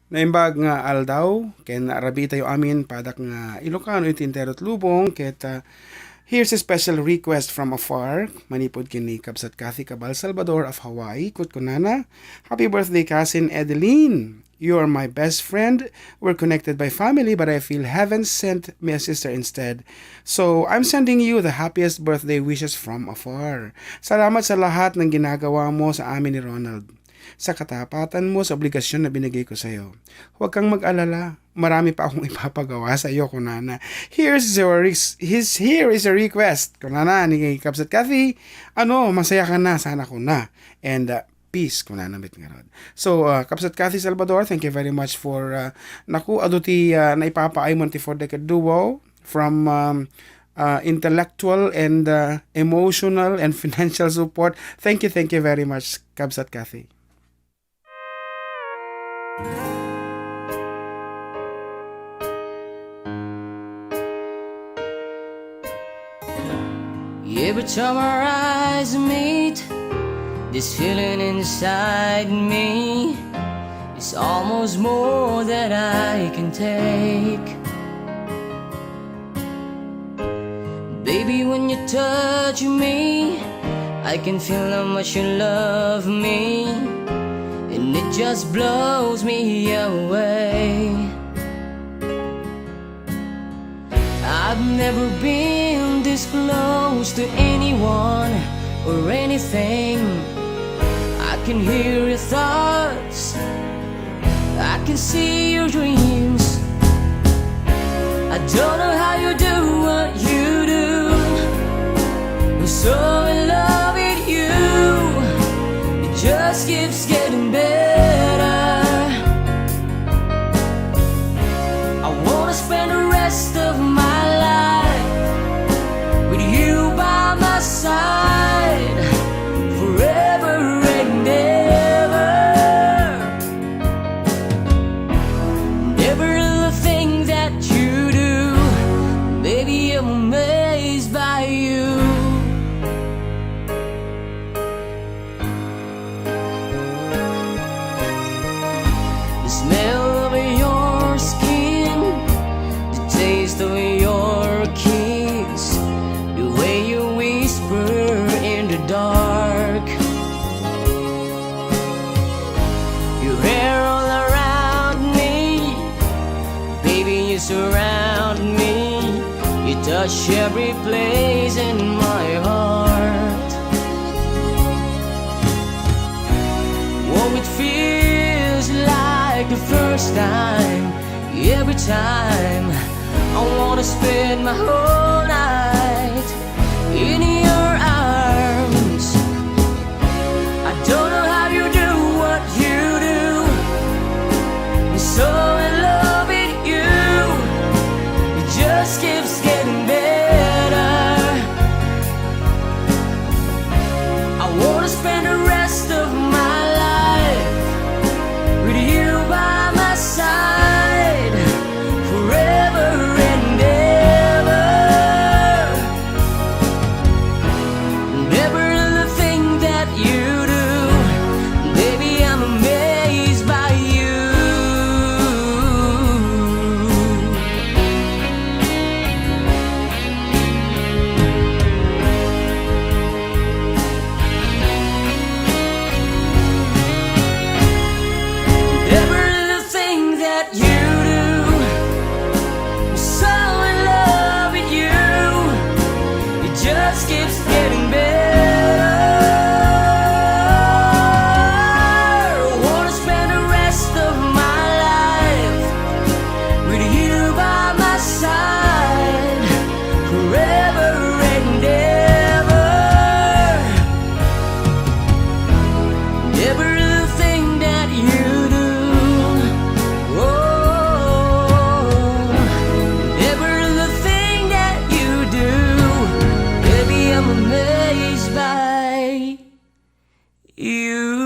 Naimbag nga aldaw, ken arabi tayo amin padak nga Ilocano itinterot lubong, ket here's a special request from afar, manipod kini Kabsat Kathy Cabal Salvador of Hawaii, kut kunana, happy birthday cousin Edeline. You are my best friend. We're connected by family, but I feel heaven sent me a sister instead. So, I'm sending you the happiest birthday wishes from afar. Salamat sa lahat ng ginagawa mo sa amin ni Ronald. Sa katapatan mo sa obligasyon na binigay ko sa iyo. Huwag kang mag-alala. Marami pa akong ipapagawa sa iyo, kunana. Here is a request, kunana, ni Kabsat Kathy. Masaya ka na, sana ko na. And peace, kunana, bit nga rod. So, Kabsat Kathy Salvador, thank you very much for, aduti na ipapaay mo ti for the duo from intellectual and emotional and financial support. Thank you very much, Kabsat Kathy. Every time our eyes meet, this feeling inside me is almost more than I can take. Baby, when you touch me, I can feel how much you love me, and it just blows me away. I've never been this close to anyone or anything. I can hear your thoughts, I can see your dreams. I don't know how you do what you do. I'm so in love with you. It just keeps getting better. I wanna spend the rest of my life with you by my side, forever and ever. Every little thing that you do, baby, I'm amazed by you. The smell of your skin, the taste of your kiss, the way you whisper in the dark, your hair all around me, baby, you surround me, you touch every place in my heart. Oh, it feels like the first time. Every time I wanna spend my whole night in your arms. I don't know how you do what you do. I'm so in love with you. It just keeps getting better. I wanna spend the rest of my life with you by my side, forever and ever. And every little thing that you do, baby, I'm amazed by you. Every little thing that you do, I'm so in love with you. It just keeps getting better. I wanna spend the rest of my life with you by my side, forever and ever. Every little thing that you do, oh, every little thing that you do, baby, I'm amazed by you.